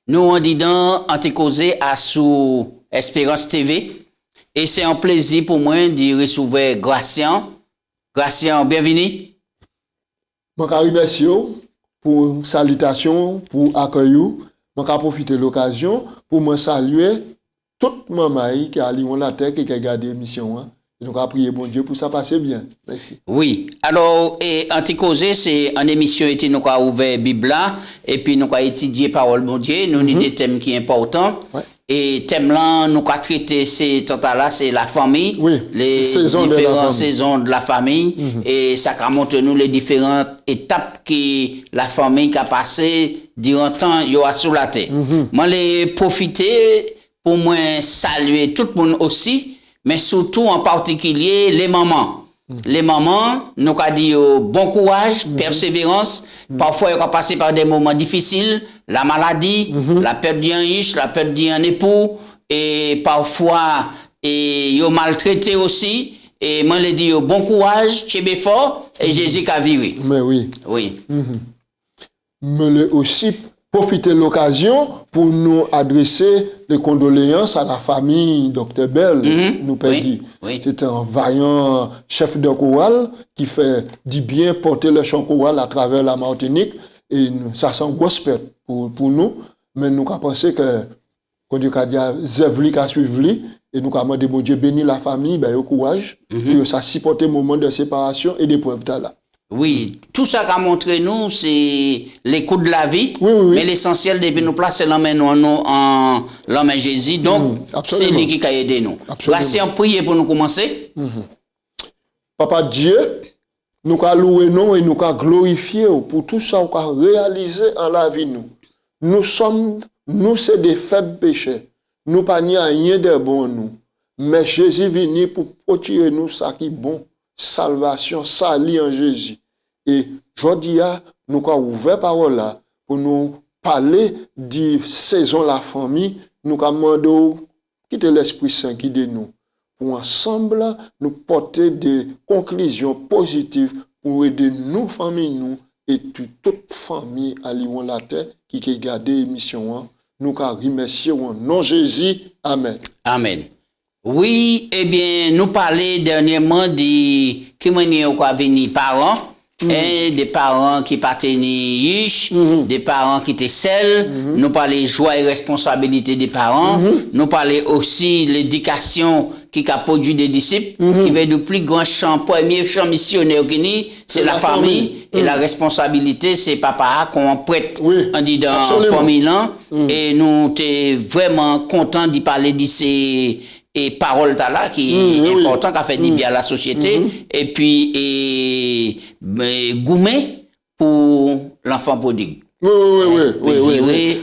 nous on dit dans causé à sous Espérance TV et c'est un plaisir pour moi de recevoir Gracien. Gracien, bienvenue. Je remercie pour salutation, pour accueil. Je profite de l'occasion pour me saluer toute maman qui a lié la terre qui a gardé l'émission. Donc, on prier bon Dieu pour ça passer bien. Merci. Oui. Alors, Anticausé, c'est une émission qui nous a ouvert Bible et puis nous a étudié parole bon Dieu. Nous avons des thèmes qui sont importants. Ouais. Et thème là, nous avons traité ces temps-là, c'est la famille. Oui. Les différentes saisons de la famille. Et ça a montré nous les différentes étapes que la famille a passées durant le temps qu'il y a sous la terre. Moi, j'ai profité pour moi saluer tout le monde aussi. Mais surtout en particulier les mamans. Les mamans, nous avons dit bon courage, persévérance. Parfois, ils ont passé par des moments difficiles, la maladie, la perte d'un riche, la perte d'un époux, et parfois, ils ont maltraité aussi. Et moi, je dis bon courage, tu es fort, et Jésus a viré. Mais oui. Oui. Mais le aussi profiter de l'occasion pour nous adresser les condoléances à la famille Dr. Bell, nous perdit. Oui. C'est un vaillant chef de chorale qui fait du bien porter le chant choral à travers la Martinique. Et ça c'est une grosse perte pour nous. Mais nous avons pensé que, quand Dieu a dit, Zevli a suivi, et nous avons demandé, bon Dieu, bénir la famille, ben, au courage, pour ça supporter le moment de séparation et d'épreuve là. Oui, tout ça qu'a montré nous, c'est les coups de la vie. Oui. Mais l'essentiel, depuis nous placer l'homme en l'homme Jésus. Donc, c'est lui qui a aidé nous. Merci en prier pour nous commencer. Papa Dieu, nous avons loué nous et nous avons glorifié pour tout ça qu'on a réalisé en la vie nous. Nous c'est des faibles péchés. Nous pas rien de bon nous. Mais Jésus venu pour protéger nous ça qui est bon. Salvation, salut en Jésus. Et aujourd'hui, nous avons ouvert parole là pour nous parler de saison la famille. Nous avons demandé quitter l'Esprit Saint qui de nous. Pour ensemble, nous porter des conclusions positives pour aider nos familles, nous et toute famille à Lyon la terre qui a gardé l'émission. Nous avons remercié au nom de Jésus. Amen. Amen. Oui, eh bien, nous parlons dernièrement de qui ont venir parents, des parents qui partenaient riches, des parents qui étaient seuls. Nous parlons joie et responsabilité des parents. Nous parlons aussi l'éducation qui a produit des disciples, qui veut le plus grand champ, premier champ missionnaire c'est la famille. Et la responsabilité, c'est papa qu'on prête, on dit dans la famille là. Et nous sommes vraiment contents d'y parler de ces et parole là qui est important, qui a fait du bien à la société, et puis gourmet pour l'enfant prodigue. Oui.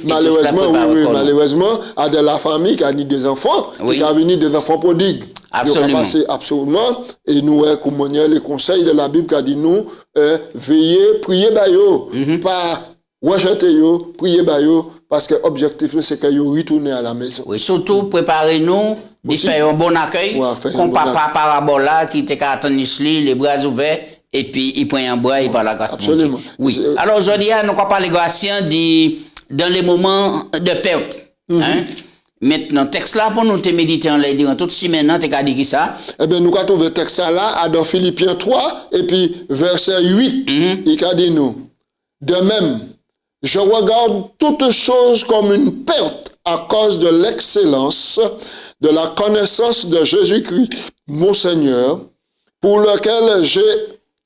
Malheureusement, à de la famille qui a ni des enfants, qui a venu des enfants prodigues. Absolument. Et nous, comme les conseils de la Bible qui a dit nous, veillez, priez bayo, pas rejeter yo, priez bayo, parce que l'objectif c'est que yo retourner à la maison. Oui, surtout préparez-nous de faire un bon accueil, comme papa parabole là qui était à attendre les bras ouverts et puis il prend un bras et par la grâce. Absolument. Oui. Alors aujourd'hui nous allons parler Gracien dans les moments de perte. Maintenant, texte là pour nous te méditer en l'air durant toute semaine, tu as dit qui ça? Eh bien, nous avons trouvé le texte là dans Philippiens 3 et puis verset 8. Il a dit nous, de même, je regarde toutes choses comme une perte à cause de l'excellence de la connaissance de Jésus-Christ, mon Seigneur, pour lequel j'ai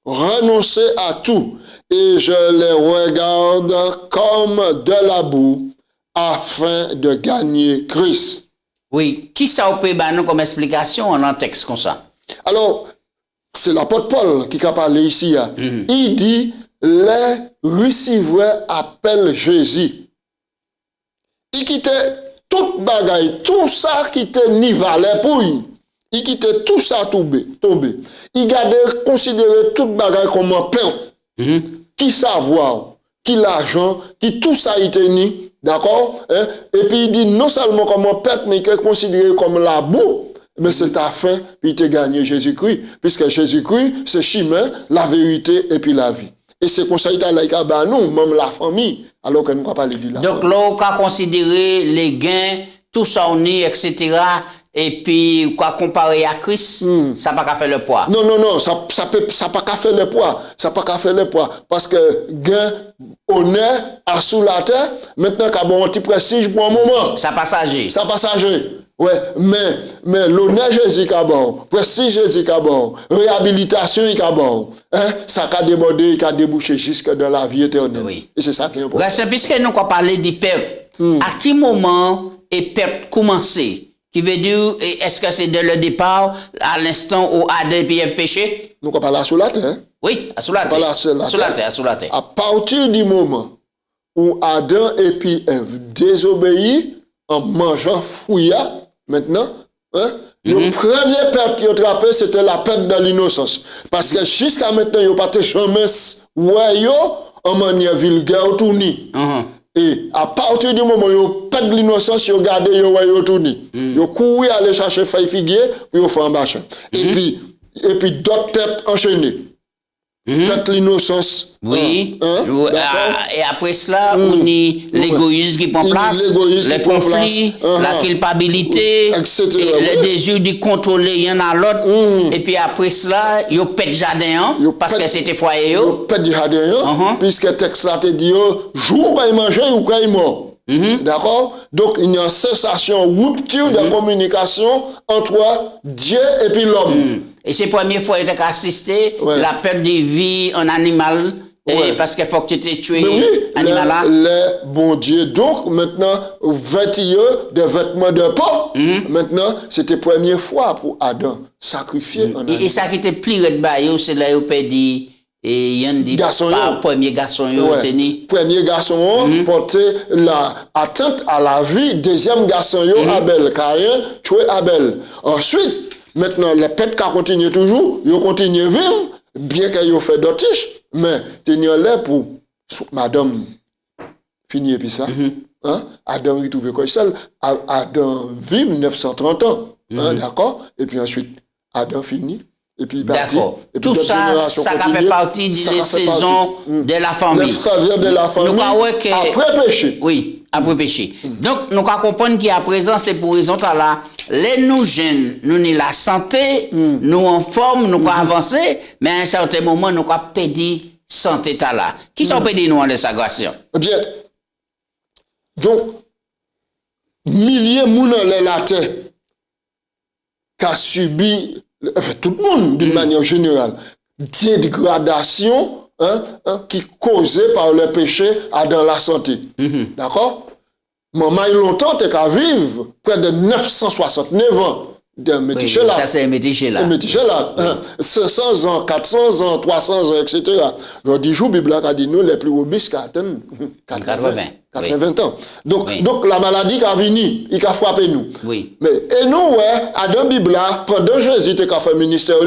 renoncé à tout et je les regarde comme de la boue afin de gagner Christ. Oui, qui ça peut nous comme explication en un texte comme ça? Alors, c'est l'apôtre Paul qui a parlé ici. Il dit, les receveurs appellent Jésus. Il quittait toute bagaille, tout ça qui était ni valait pour lui. Il quittait tout ça tombé. Il gardait, considérait toute bagaille comme un pain. Qui savoir, qui l'argent, qui tout ça était ni, d'accord? Et puis il dit non seulement comme un pain, mais qu'il est considéré comme la boue. Mais c'est afin, puis il te gagné Jésus-Christ. Puisque Jésus-Christ, c'est chemin, la vérité et puis la vie. Et c'est comme ça qu'il a bah nous, même la famille, alors que nous ne pouvons pas le dire. Donc là, on peut considérer les gains, tout ça on est, etc. Et puis, quoi comparer à Christ, ça n'a pas qu'à faire le poids. Non, ça pas qu'à faire le poids. Ça pas qu'à faire le poids. Parce que gain, honneur, à sous la terre, maintenant qu'il y a un petit prestige pour un moment. Ça passager. Ça passager. Ouais, mais l'honneur Jésus qui a bon, prestige Jésus qui a bon, réhabilitation qui a bon, hein, ça a débordé, qui a débouché jusque dans la vie éternelle. Oui. Et c'est ça qui est important. Puisque nous avons parlé de perte, à quel moment est perte commencé? Qui veut dire, est-ce que c'est dès le départ, à l'instant où Adam et Ève péché? Nous avons parlé sous la terre. Oui, sous la terre. Sous la terre. À partir du moment où Adam et puis Ève désobéissent en mangeant fouillat, maintenant, hein, le premier perte qu'ils ont attrapé, c'était la perte de l'innocence. Parce que jusqu'à maintenant, ils n'ont pas jamais ouais, en manière vulgaire ou tourné. Et à partir du moment où ils ont perdu l'innocence, ils ont gardé, ils ont tourné. Ils ont couru aller chercher feuille figuier, puis ils ont fait un machin. Et puis d'autres têtes enchaînées. Peut-être l'innocence. Oui. Et après cela, on y l'égoïsme qui prend place, les conflits, la culpabilité, le désir de contrôler l'un à l'autre. Et puis après cela, il y a pète jardin, parce que c'était foyer. Il y a pète jardin, puisque le texte là te dit, jour quand il mange ou quand il mort. D'accord? Donc il y a une cessation, rupture de communication entre Dieu et puis l'homme. Et c'est la première fois que tu as assisté la perte de vie en animal, parce qu'il faut que tu t'aies tué animal là. Le bon Dieu, donc maintenant, vêtilleux de vêtements de peau, maintenant, c'était la première fois pour Adam sacrifier un animal. Et ça qui était plus de c'est là où on dit. Et il y a dit premier garçon premier garçon portait la atteinte à la vie, deuxième garçon Abel, Caïn tué Abel. Ensuite, maintenant les pètes qui continuent toujours, ils continuent à vivre, bien qu'ils aient fait d'autres, mais tenir là pour madame finir puis ça. Hein? Adam il trouve quoi seul, Adam vit 930 ans, hein, d'accord? Et puis ensuite Adam finit. Et puis d'accord. Tout ça, ça fait partie des saisons de la famille. De la famille après péché. Oui, après péché. Donc, nous comprenons qu'à présent, c'est pour raison là, les nous jeunes, nous avons la santé, nous en forme, nous avancer, mais à un certain moment, nous avons perdu santé là. Qui sont perdus nous en désagration? Eh bien, donc, milliers de gens dans la terre qui ont subi tout le monde, d'une manière générale, dégradation qui causée par le péché dans la santé. D'accord? Maman, il longtemps, tu as vivre près de 969 ans de méticher là. Ça, c'est méticher là. Méticher là. 500 ans, 400 ans, 300 ans, etc. Je dis, la Bible a dit nous, les plus robustes qui atteignent 80 ans. Donc, la maladie qui a venu, il a frappé nous. Oui. Mais, et nous, à dans la Bible, pendant Jésus qui a fait ministère,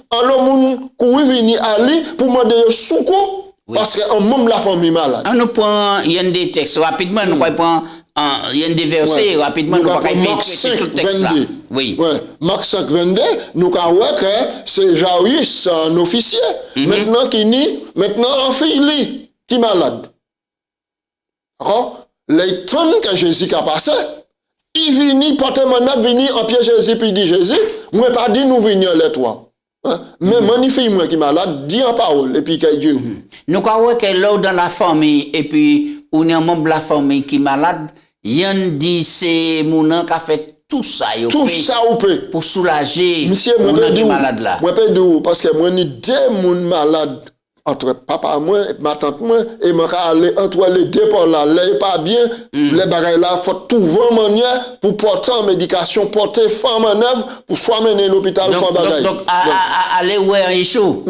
en l'homme qui est venu à lui pour demander secours. Parce qu'on même la famille malade. On nous prend, il y a des textes rapidement, nous prend, il y a des versets rapidement, nous pas écrire tout le texte là. Oui. Marc 5, 22, nous avons que c'est Jairus, un officier, maintenant qui nie, maintenant un fille qui est malade. Alors, les temps que Jésus a passé, il vient, porter mon venu en pied Jésus, puis il dit Jésus, moi pas dit nous venons les trois. Mais magnifique moi qui est malade, dit en parole, et puis qu'il Dieu. Nous avons que là dans la famille, et puis on est un membre de la famille qui est malade, il y a dit c'est mon qui a fait tout ça. Tout ça ou peut. Pour soulager monsieur, mon qui est malade là. Moi, pas de parce que moi, ni deux moun malades. Entre papa moi et ma tante moi et moi aller entre les deux par là les pas bien les bagages là faut trouver manière pour porter en médication porter femme en œuvre pour soit mener l'hôpital faire bagages donc aller où est chaud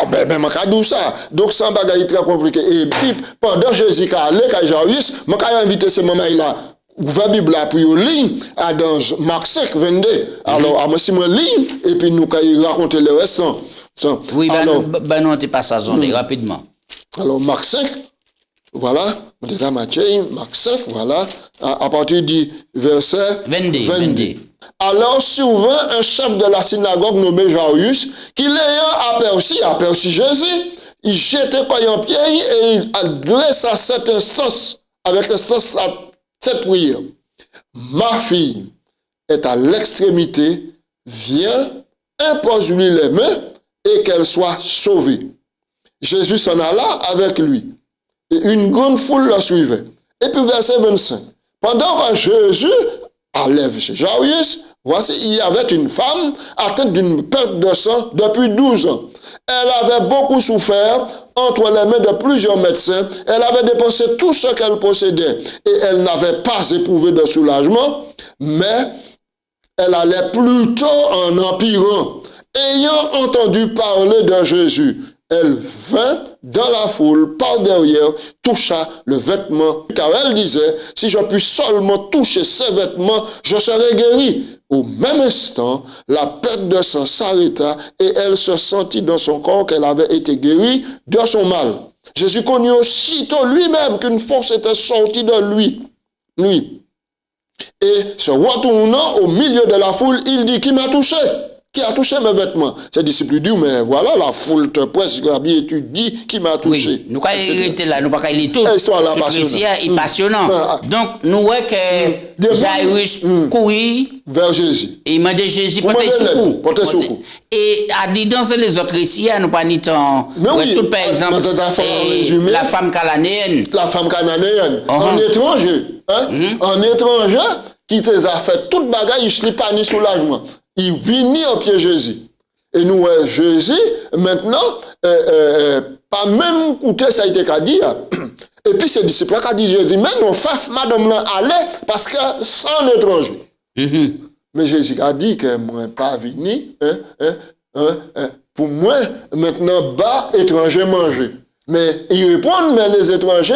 ben moi cadou ça donc sans bagages très compliqué et puis pendant Jésus qui allait quand Jairus moi quand invité ces maman là ouvert Bible là pour ligne à dans Marc 5 22 alors à moi si moi ligne et puis nous quand raconter le reste. Oui, ben non, tu passes ça rapidement. Alors, Marc 5, voilà, Marc 5, voilà, à partir du verset 22. Alors survint un chef de la synagogue nommé Jairus, qui l'ayant aperçu Jésus, il jetait quoi en pied et il adresse à cette instance, avec instance à cette prière. Ma fille est à l'extrémité, viens, impose-lui les mains et qu'elle soit sauvée. Jésus s'en alla avec lui et une grande foule le suivait. Et puis verset 25. Pendant que Jésus allait chez Jairus, voici, il y avait une femme atteinte d'une perte de sang depuis 12 ans. Elle avait beaucoup souffert entre les mains de plusieurs médecins. Elle avait dépensé tout ce qu'elle possédait et elle n'avait pas éprouvé de soulagement, mais elle allait plutôt en empirant. Ayant entendu parler de Jésus, elle vint dans la foule par derrière, toucha le vêtement, car elle disait, si je puis seulement toucher ses vêtements, je serai guérie. Au même instant, la perte de sang s'arrêta et elle se sentit dans son corps qu'elle avait été guérie de son mal. Jésus connut aussitôt lui-même qu'une force était sortie de lui. Et se retournant au milieu de la foule, il dit, qui m'a touché? Qui a touché mes vêtements? Ses disciples disent, mais voilà, la foule te presse, et tu dis qui m'a touché. Oui, nous arrêter là, nous pas lire tout. C'est passionnant. Donc, nous voyons que Jairus courit vers Jésus. Et il m'a dit Jésus, portez secours. Et à dire dans les autres récits, nous pas ni temps. Oui, tout par exemple, la femme cananéenne. La femme cananéenne, en étranger. En étranger, qui te a fait toute bagaille, il ne pas ni soulagement. Il vient au pied de Jésus. Et nous, Jésus, maintenant, pas même écouter ça a été qu'à dire. Et puis, ses disciples ont dit, Jésus, mais non, faf, madame là, allez, parce que c'est un étranger. Mais Jésus a dit que moi, pas venu, pour moi, maintenant, bas, étranger manger. Mais il répond, mais les étrangers,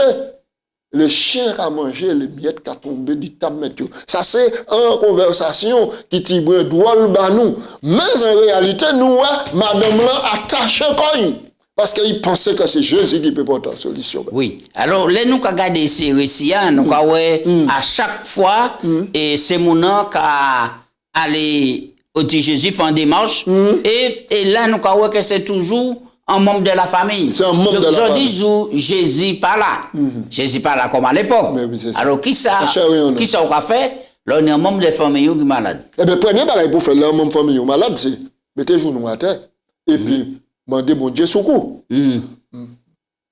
le chien a mangé, les miettes qui a tombé du table. Ça, c'est une conversation qui tibre droit bas nous. Mais en réalité, nous, madame là, attaché quand parce qu'il pensait que c'est Jésus qui peut porter la solution. Oui. Alors, là, nous, quand regardons ces récits, nous, à chaque fois, et c'est mon nom qui a allé au Jésus faire une démarche. Et là, nous, voyons que c'est toujours un membre de la famille. C'est un membre de la famille. Aujourd'hui, Jésus pas là. Jésus pas là comme à l'époque. Oui, alors, qui ça on a fait? Là, on est un membre de la famille qui est malade. Eh bien, premier bagage pour faire un membre de la famille malade, c'est mettez genoux à terre. Et puis, demandez bon Dieu secours.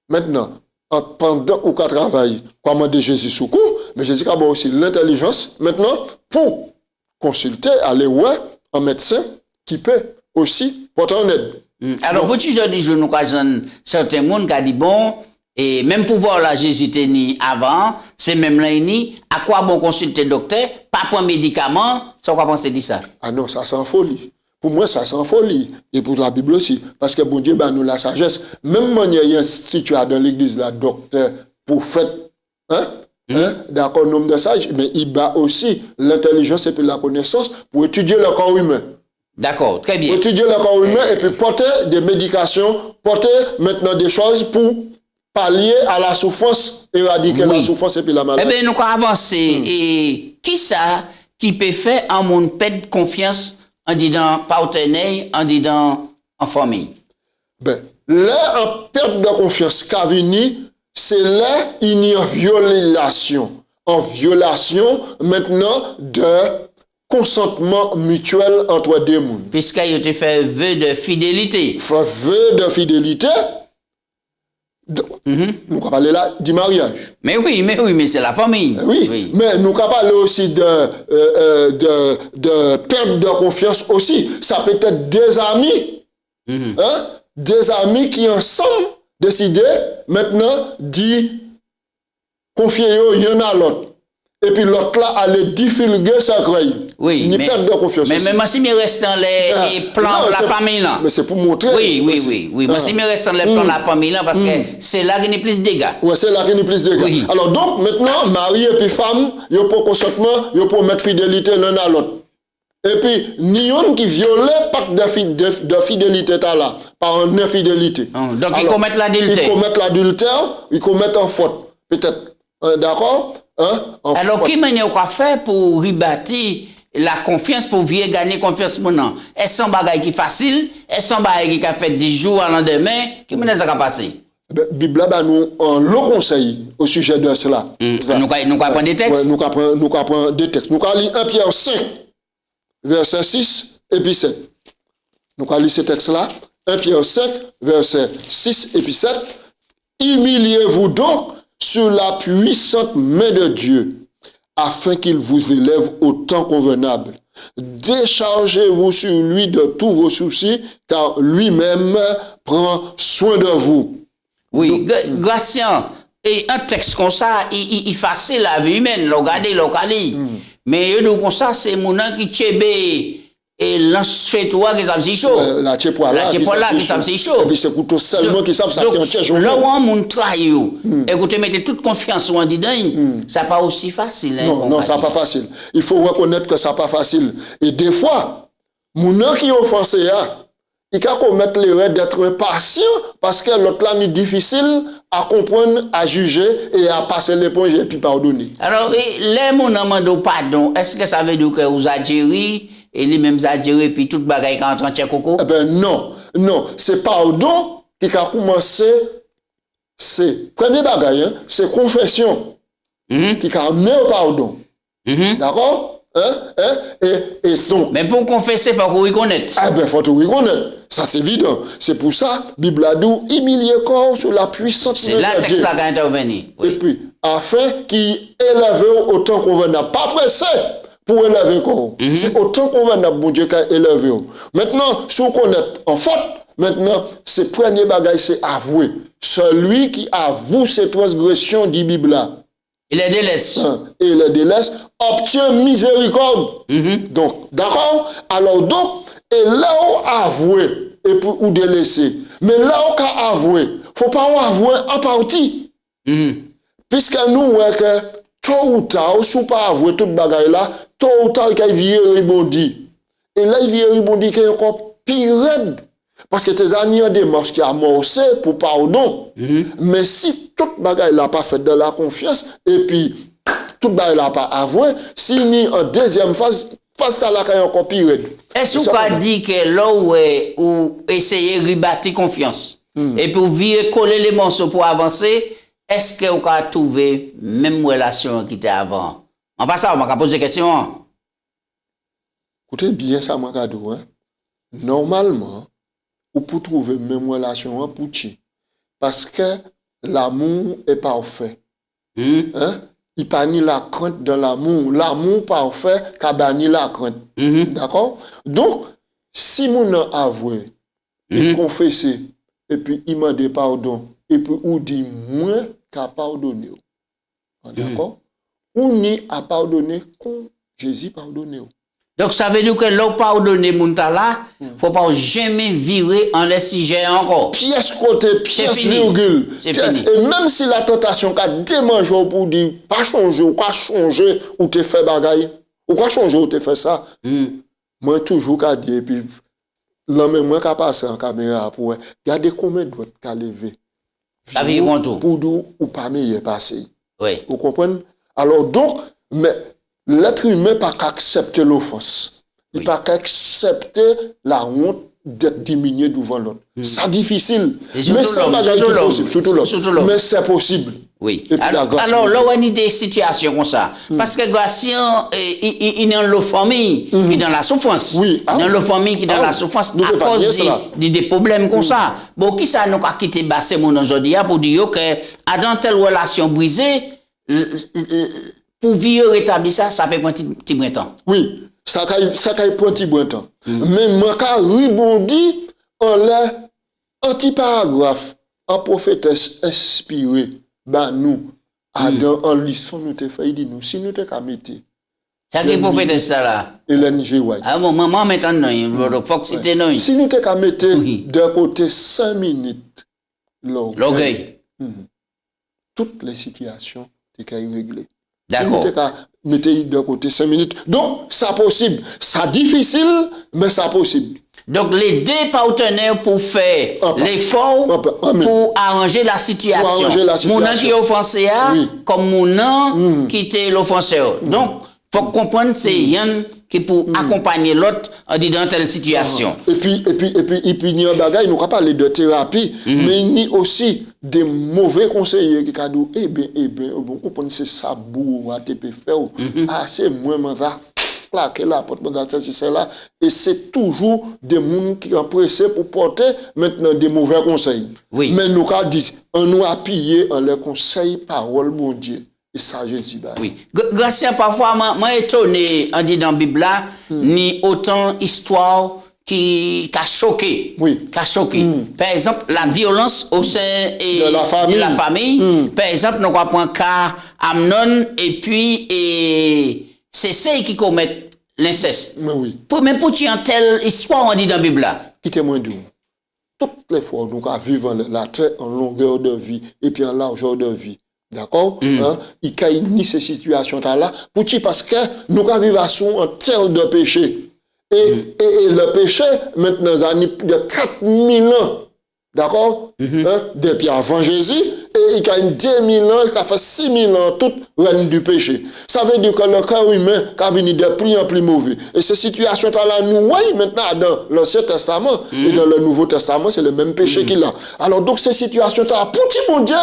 Maintenant, pendant qu'on travaille, quoi demander Jésus secours, mais Jésus a aussi l'intelligence, maintenant, pour consulter, aller voir un médecin qui peut aussi porter en aide. Alors, pour tu dis, je nous connais certains monde qui a dit, bon, et même pour voir la Jésus ni avant, c'est même là, à quoi bon consulter docteur, pas prendre médicament, ça quoi penser de ça? Ah non, ça c'est folie. Pour moi, ça c'est folie. Et pour la Bible aussi. Parce que bon Dieu, bah, nous la sagesse. Même manière, il y a un institut dans l'église, la docteur, pour faire, d'accord, nombre de sages, mais il bat aussi l'intelligence et puis la connaissance pour étudier le corps humain. D'accord, très bien. Pour étudier le corps humain et puis porter des médications, porter maintenant des choses pour pallier à la souffrance, éradiquer la souffrance et puis la maladie. Eh bien, nous avons avancé. Et qui ça qui peut faire un monde perdre confiance en disant partenaire, en disant en famille? Ben, là, en perte de confiance, Cavini, c'est là il y a violation. En violation, maintenant, de consentement mutuel entre deux mondes. Puisqu'il a été fait vœu de fidélité. Vœu de fidélité. Nous allons parler là du mariage. Mais oui, c'est la famille. Oui. Mais nous allons parler aussi de perte de confiance aussi. Ça peut être des amis. Des amis qui ensemble décident maintenant d'y confier l'un à l'autre. Et puis l'autre là allait divulguer sa grille. Oui, mais perte de confiance. Mais même si je reste dans les plans de la famille là. Mais c'est pour montrer. Oui. Mais si je reste dans les plans de la famille là, parce que c'est là qu'il y a plus de dégâts. Oui, c'est là qu'il y a plus de dégâts. Oui. Alors donc maintenant, mari et puis femme, ils ont pour consentement, ils ont pour mettre fidélité l'un à l'autre. Et puis, ni un qui violait pas de fidélité là, par une infidélité. Donc ils commettent l'adultère. Ils commettent l'adultère, ils commettent en faute. Peut-être. D'accord? Alors, qui m'a fait pour rebâtir la confiance pour venir gagner confiance maintenant. Est-ce un bagage qui facile? Est-ce un bagage qui a fait 10 jours à lendemain? Qui m'a ça passé? La Bible a nous un long conseil au sujet de cela. Nous apprenons des textes. Nous apprenons des textes. Nous allons lire 1 Pierre 5, verset 6 et puis 7. Nous allons lire ce texte-là. 1 Pierre 5, verset 6 et puis 7. Humiliez-vous donc sur la puissante main de Dieu, afin qu'il vous élève au temps convenable. Déchargez-vous sur lui de tous vos soucis, car lui-même prend soin de vous. Oui, Gratien, et un texte comme ça, il facile la vie humaine, regardez, mais comme ça, c'est mon nom qui tchebe et lance-fait-toi qui savent si chaud. La tchepoila qui savent si chaud. Et puis c'est couteau seulement qui savent ça qui en tient journée. Là où on travaille, écoutez, mettez toute confiance en dedans, ça pas aussi facile. Non, ça pas facile. Il faut reconnaître que ça pas facile. Et des fois, mon nom qui offensé, il peut commettre l'erreur d'être impatient parce que l'autre là est difficile à comprendre, à juger et à passer l'éponge et puis pardonner. Alors, les mon demande pardon, est-ce que ça veut dire que vous adhérez et les mêmes adhérés puis toute bagaille qui entre en tien coco? Eh ben non, c'est pardon qui a commencé, c'est premier bagaille, c'est confession qui a amené au pardon. D'accord? Et donc, mais pour confesser, il faut qu'on reconnaisse. Ah ben, il faut tout reconnaître. Ça, c'est évident. C'est pour ça, Bible a dit, humilier corps sur la puissance de Dieu. C'est là le texte qui a intervenu. Oui. Et puis, afin qu'il élève autant convenable. Pas pressé pour élever corps. C'est autant convenable, bon Dieu, qui a élevé. Maintenant, si on connaît en faute, maintenant, c'est premier bagage, c'est avouer. Celui qui avoue ses transgressions, dit Bible là. Il les délaisse. Et il les délaisse, obtient miséricorde. Donc, d'accord? Alors, donc, et là où avouer, et pour ou délaisser. Mais là où avouer, faut pas avouer en partie. Puisque nous, que tôt ou tard, si on pas avouer toute bagaille là, tôt ou tard, il vient rebondi. Et là, il vient rebondi qui est encore pire. Parce que tes amis ont des marches qui amorcé pour pardon. Mais si toute bagaille n'a pas fait de la confiance, et puis toute bagaille n'a pas avoué, si ni en deuxième phase, face à la caille encore pire. Est-ce qu'on a dit que là où essayer de rebattre confiance, et pour venir coller les morceaux pour avancer, est-ce qu'on a trouvé même relation qui était avant? En passant, on va poser des questions. Écoutez bien ça, mon cadeau. Normalement, ou pour trouver même relation pour qui? Parce que l'amour est parfait. Il pas ni la crainte dans l'amour. L'amour parfait qu'a banni la crainte. D'accord? Donc, si mon a avoué, et confessé, et puis il m'a dit pardon, et puis ou dit moi qu'a pardonné. D'accord? Ou ni a pardonné quand Jésus pardonné. Donc, ça veut dire que l'on pardonne Muntala, faut pas jamais virer en les sujets encore. Pièce côté, pièce virgule. C'est fini. Et même si la tentation qu'a démangé pour dire, pas changer, ou quoi changer, ou te fait bagaille, ou quoi changer, ou te fait ça, moi toujours qu'a dit, et puis, l'homme, moi qu'a passé en caméra pour regarder combien d'autres qu'a levé. Ça veut dire tout. Pour dire, ou pas meilleur passé. Oui. Vous comprenez? Alors donc, mais, l'être humain n'a pas qu'accepter l'offense. Il n'a pas qu'accepter la honte d'être diminué devant l'autre. C'est difficile. Mais c'est pas possible. Surtout l'homme. Mais c'est possible. Oui. Alors, là, on a des situations comme ça. Parce que Gratien, il est dans la famille qui est dans la souffrance. Oui. Dans la famille qui est dans la souffrance à cause des problèmes comme ça. Bon, qui ça nous a quitté Basse mon aujourd'hui pour dire que dans telle relation brisée, pour vivre rétablir ça, ça peut prendre un petit bon temps. Oui, ça peut prendre un petit bon temps. Mais moi, quand rebondi, en l'antiparagraphe, en prophétesse inspiré, nous, en lisson, nous te fait, il dit nous, si nous te commettons. C'est qui prophétesse là? Hélène G. White. Ah bon, maman, maintenant, il faut que c'était non. Si nous te commettons d'un côté 5 minutes, l'orgueil. Toutes les situations, tu peux régler. D'accord. Si mettez de côté 5 minutes. Donc, c'est possible. C'est difficile, mais c'est possible. Donc, les deux partenaires pour faire l'effort pour arranger la situation. Pour arranger la situation. Mon qui est offensé, comme mon qui était l'offenseur. Donc, il faut comprendre que c'est Yann qui pour accompagner l'autre dans telle situation. Et puis, il y a un bagage, nous ne parler de thérapie, mais il y a aussi des mauvais conseillers qui ont dit, bon, c'est ça, bourre, ATP faire, c'est moi, je vais plaquer la porte, c'est là. Et c'est toujours des gens qui sont pressés pour porter maintenant des mauvais conseils. Oui. Mais nous avons dit, on nous a pillé en les conseils, parole, bon Dieu. Et ça, je dis, oui. Grâce parfois, moi étonné, on dit dans la Bible là, ni autant histoire qui a choqué. Oui. Qui a choqué. Par exemple, la violence au sein de la famille. Par exemple, nous avons cas Amnon et puis c'est ceux qui commettent l'inceste. Mais oui. Même pour tu en telle histoire, on dit dans la Bible là. Quittez-moi d'où. Toutes les fois, nous vivons la terre en longueur de vie et puis en largeur de vie. D'accord? Il y a ni ces situations-là. Parce que nous vivons en terre de péché. Et le péché, maintenant, ça a de 4000 ans. D'accord? Depuis avant Jésus. Et il y a 2000 ans, ça fait 6000 ans, tout règne du péché. Ça veut dire que le cœur humain a venu de plus en plus mauvais. Et ces situations-là, nous voyons maintenant dans l'Ancien Testament et dans le Nouveau Testament, c'est le même péché qu'il a. Alors, donc, ces situations-là, pour qui, mon Dieu,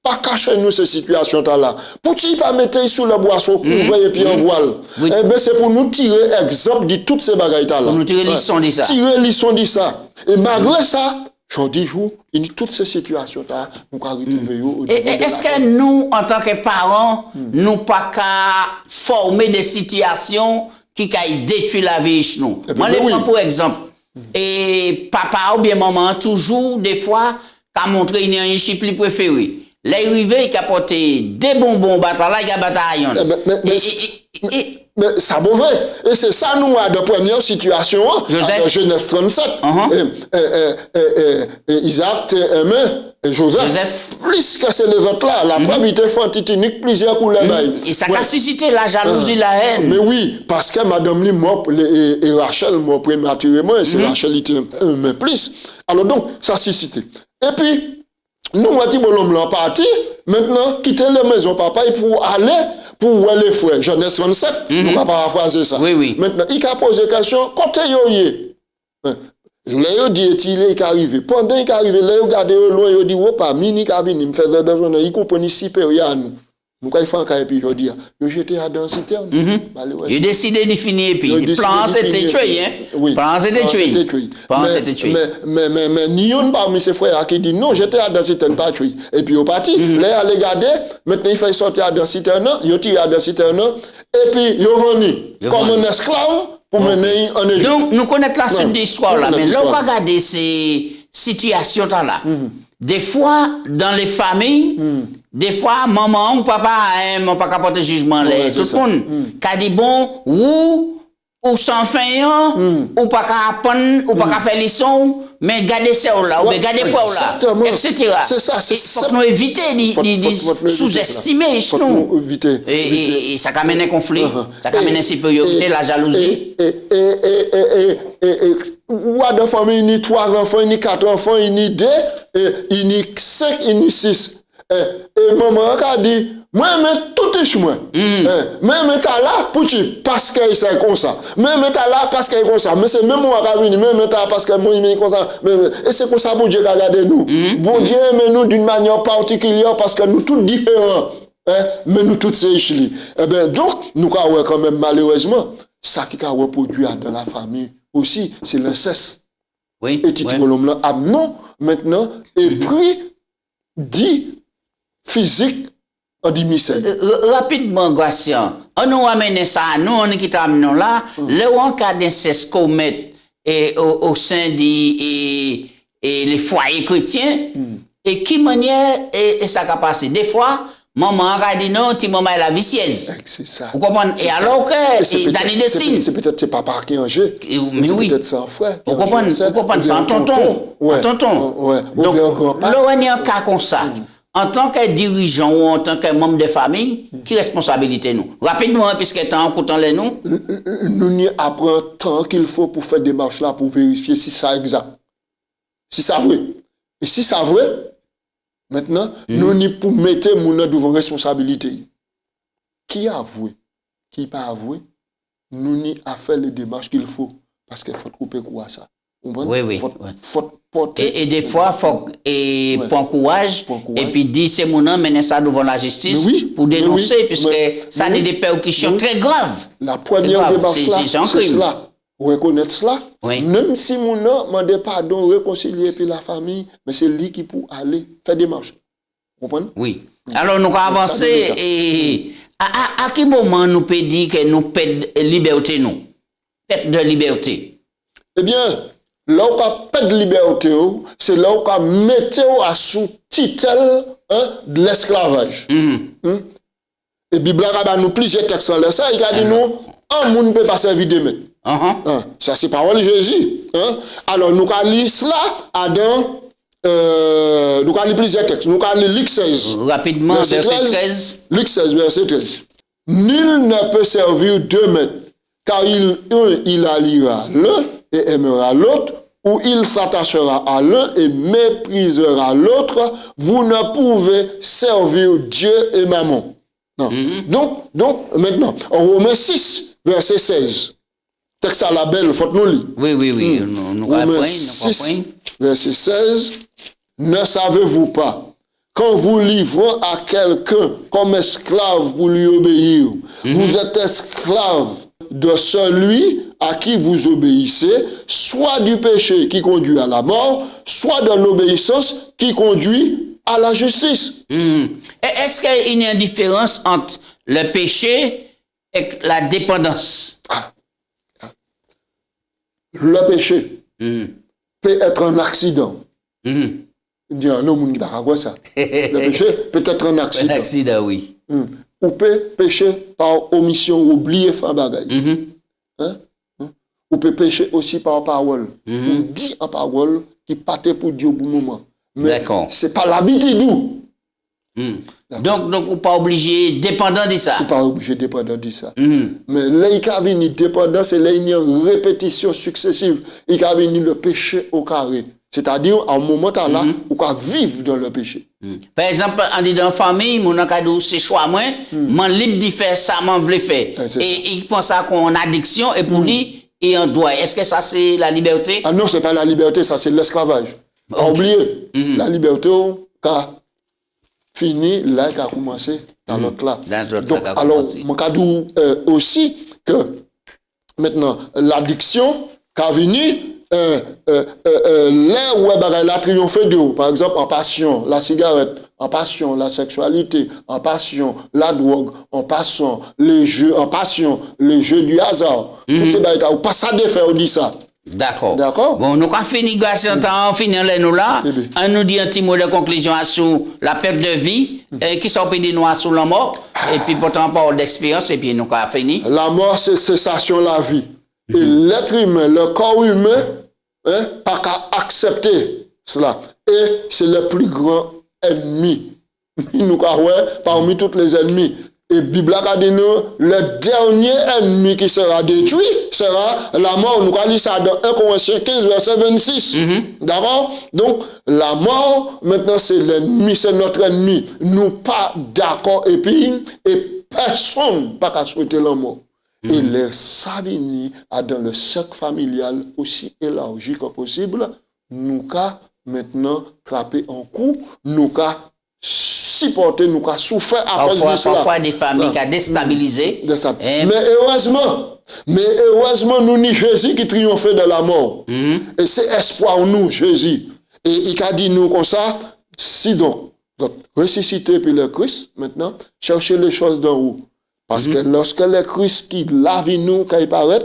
pas cacher nous ces situations-là. Pour qui pas mettre sous la boisson couvert et puis en voile. Oui. Eh bien, c'est pour nous tirer exemple de toutes ces bagailles-là. Pour nous tirer leçon de ça. Tirer leçon de ça. Et malgré ça, j'en dis, il y a toutes ces situations-là, nous avons retrouvé. Est-ce que nous, en tant que parents, nous pas qu'à former des situations qui détruisent la vie de nous? Moi, je prends pour exemple. Et papa ou bien maman, toujours, des fois, qu'a montré une discipline préférée. L'arrivée qui a porté des bonbons bataille, il y a bataille. Mais ça mauvais. Et c'est ça, nous, à la première situation, Joseph. À Genèse 37. Isaac aimé, et Joseph. Plus que c'est les autres là, la preuve était fantitinique, plusieurs couleurs. Et ça a suscité la jalousie, la haine. Mais oui, parce que madame Lee et Rachel m'ont prématurément, et c'est Rachel qui était mais plus. Alors donc, ça a suscité. Et puis, nous, on dit, l'homme là parti, maintenant, quitter la maison, papa, pour aller pour voir les frères. Genèse 37, nous avons paraphraser ça. Oui, oui. Maintenant, il a posé la question, quand il y a Léo dit, il est arrivé. Pendant qu'il est arrivé, Léo regardé loin, il dit, oh, pas, mini qui venu, il fait de journée, il comprend supérieur à nous. Nous, quand il fait un cas, et puis je dis, j'étais à dans citerne. Il a décidé de finir, et puis le plan c'était tué, hein? Oui. Plan c'était tué. Mais n'y a parmi ses frères qui dit, non, j'étais à dans citerne, pas tué. Et puis, au parti, là, il a regardé, maintenant, il fait sortir à dans citerne, il a tiré à dans citerne, et puis, il est venu comme un esclave pour mener en Égypte. Donc, nous connaissons la suite de l'histoire là, mais là, on va regarder ces situations-là. Des fois, dans les familles, des fois, maman ou papa, mon pas porter jugement, tout le monde, qui dit bon, ou sans fin, ou pas apprendre, ou pas faire les sons, mais garder ça là, ou garder foi là, etc. C'est ça, c'est ça. Il faut nous éviter de sous-estimer, nous. Et ça amène un conflit, ça amène une supériorité, la jalousie. Ou à deux familles, il y a 3 enfants, il y a 4 enfants, il y a 2, il y a 5, il y a 6. Et maman a dit, moi, mais tout est chez moi. Mais ça là, pour qui? Parce que c'est comme ça. Mais ça là, parce que c'est comme ça. Mais c'est même moi qui venu, mais ça parce que moi, il est comme ça. Et c'est comme ça, bon Dieu qui a regardé nous. Bon Dieu aime nous d'une manière particulière parce que nous tous différents. Mais nous tous c'est ici. Eh bien, donc, nous avons quand même malheureusement, ça qui a reproduit dans la famille aussi, c'est l'inceste. Oui. Et Titi Bolom Amnon, maintenant, est pris, dit, physique, on dit missel. Rapidement, Gratien, on nous amène ça, nous, on qui t'amenons là, le cas d'inceste commet au sein des les foyers chrétiens, et qui manière, et ça a passé. Des fois, maman a dit non, ti maman est la vicieuse. C'est ça. Vous comprenez? Et alors que les années de signes. C'est peut-être c'est papa qui est en jeu. Mais oui. C'est peut-être son frère. Vous comprenez? C'est un tonton. Ouais. Un tonton. Ouais. Donc, là, on est un cas comme ça. En tant que dirigeant ou en tant que membre de famille, qui responsabilité nous? Rapidement, puisque temps, écoutant les nous. Nous n'y apprenons tant qu'il faut pour faire des marches là, pour vérifier si ça exact. Si ça vrai. Et si ça vrai, maintenant, nous n'y pour mettre mon devant responsabilité. Qui a avoué? Qui pas avoué? nous n'y a fait les démarches qu'il faut. Parce qu'il faut couper quoi ça. Oui. Faut porter. Et des fois, il faut prendre courage et puis dire c'est mon nom, mener ça devant la justice pour dénoncer, puisque ça a des répercussions très graves. La première démarche là, c'est cela. Reconnaître cela. Même si mon nom demande pardon, réconcilier puis la famille, mais c'est lui qui peut aller faire des démarches. Vous comprenez? Oui. Alors, nous avons avancé et à quel moment nous peut dire que nous perdons liberté, nous? Perte de liberté. Eh bien, là où on perd de liberté, c'est là où on met à sous titel de l'esclavage. Et Bible a nous plusieurs textes dans ça, il a dit nous, un monde ne peut pas servir de maître. Ça c'est parole de Jésus. Alors nous allons lire cela dans nous allons lire plusieurs textes. Nous allons lire Luc 16. Rapidement, verset 13. Luc 16, verset 13. Nul ne peut servir deux maîtres, car il alliera l'un et aimera l'autre, ou il s'attachera à l'un et méprisera l'autre. Vous ne pouvez servir Dieu et Mammon. Non. Donc, maintenant, en Romains 6, verset 16. Texte à la belle, faut nous lire. Oui. Nous Romains 6, verset 16. Ne savez-vous pas, quand vous livrez à quelqu'un comme esclave pour lui obéir, vous êtes esclave de celui à qui vous obéissez, soit du péché qui conduit à la mort, soit de l'obéissance qui conduit à la justice. Est-ce qu'il y a une différence entre le péché et la dépendance? Le péché peut être un accident. Il y a un homme qui n'a pas ça. Le péché peut être un accident. Un accident, oui. Ou peut pécher par omission, oublier faire bagaille. Ou peut pécher aussi par parole. On dit en parole qui partait pour Dieu au bon moment. Mais c'est pas l'habitude. Donc, on n'est pas obligé dépendant de ça. On n'est pas obligé dépendant de ça. Mais là, il y a une dépendance, c'est là, il y a une répétition successive. Il y a le péché au carré. C'est-à-dire, à un moment là, on peut vivre dans le péché. Par exemple, on dit dans la famille, mon cadeau, c'est choix moi, mon libre de faire ça, mon veut faire. Et il pense à qu'on a addiction, et pour lui, et on doit. Est-ce que ça, c'est la liberté? Ah non, c'est pas la liberté, ça, c'est l'esclavage. Pas oublier, la liberté, car fini, là, qui a commencé dans l'autre là. Donc, alors, mon cadeau aussi, que maintenant, l'addiction, qui a venu, là où elle a triomphé de haut, par exemple en passion, la cigarette, en passion, la sexualité, en passion, la drogue, en passion, les jeux, du hasard. Toutes ces bagages, ou pas ça de faire, on dit ça. D'accord. Bon, nous avons fini, on finit nous là. On nous dit un petit mot de conclusion sur la perte de vie, qui sont pédés nous sur la mort, et puis pourtant parole d'expérience, et puis nous avons fini. La mort, c'est cessation de la vie. Et l'être humain, le corps humain, pas qu'à accepter cela. Et c'est le plus grand ennemi. Nous parmi tous les ennemis. Et la Bible a dit nous, le dernier ennemi qui sera détruit sera la mort. Nous allons ça dans 1 Corinthiens 15, verset 26. D'accord? Donc, la mort, maintenant, c'est l'ennemi, c'est notre ennemi. Nous pas d'accord et personne pas qu'à souhaiter la mort. Et les Savini a dans le cercle familial aussi élargi que possible, nous qu'à maintenant frapper en coup, nous qu'à supporter, nous qu'à souffrir à cause de cela. Parfois des familles qui ont déstabilisé. Mais heureusement, nous ni Jésus qui triomphait de la mort. Et c'est espoir en nous, Jésus. Et il a dit nous comme ça, si donc ressusciter puis le Christ, maintenant, chercher les choses d'en haut. Parce que lorsque le Christ qui lave nous, quand il paraît,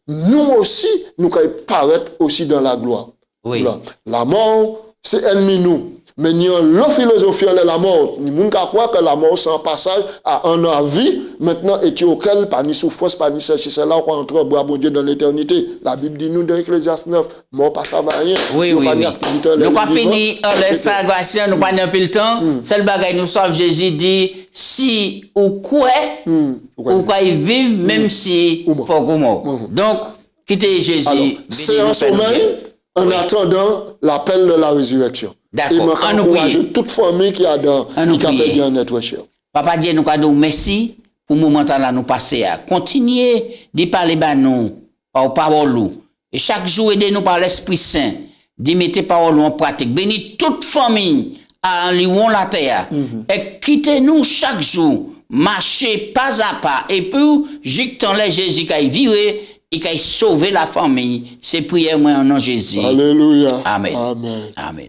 nous aussi, nous quand il paraît aussi dans la gloire. Oui. La mort, c'est ennemi nous. Mais nous avons la philosophie de la mort. Nous croyons que la mort, c'est un passage à un avis. Maintenant, et auquel, pas ni souffrance, pas ni ceci, c'est là où on entre bon Dieu dans l'éternité. La Bible dit nous dans Ecclésiaste 9, mort pas ça va rien. Oui. Nous avons fini les salvations, nous pas plus le temps. Seul bagage nous sauve, Jésus dit, si ou quoi, ou quoi ils vivent, même si faut qu'on mort. Donc, quittez Jésus. C'est un sommeil en attendant l'appel de la résurrection. D'accord. Et m'encourager toute famille qui a dans qui a perdu un être cher. Papa Dieu nous cadeau merci pour le moment là nous passer à continuer de parler bah nous par parole et chaque jour aider nous par l'Esprit Saint de mettre parole en pratique bénis toute famille à environ la terre et quittez nous chaque jour marcher pas à pas et puis j'étant les Jésus qui virer et qui sauver la famille c'est prière moi en nom de Jésus. Alléluia. Amen. Amen. Amen.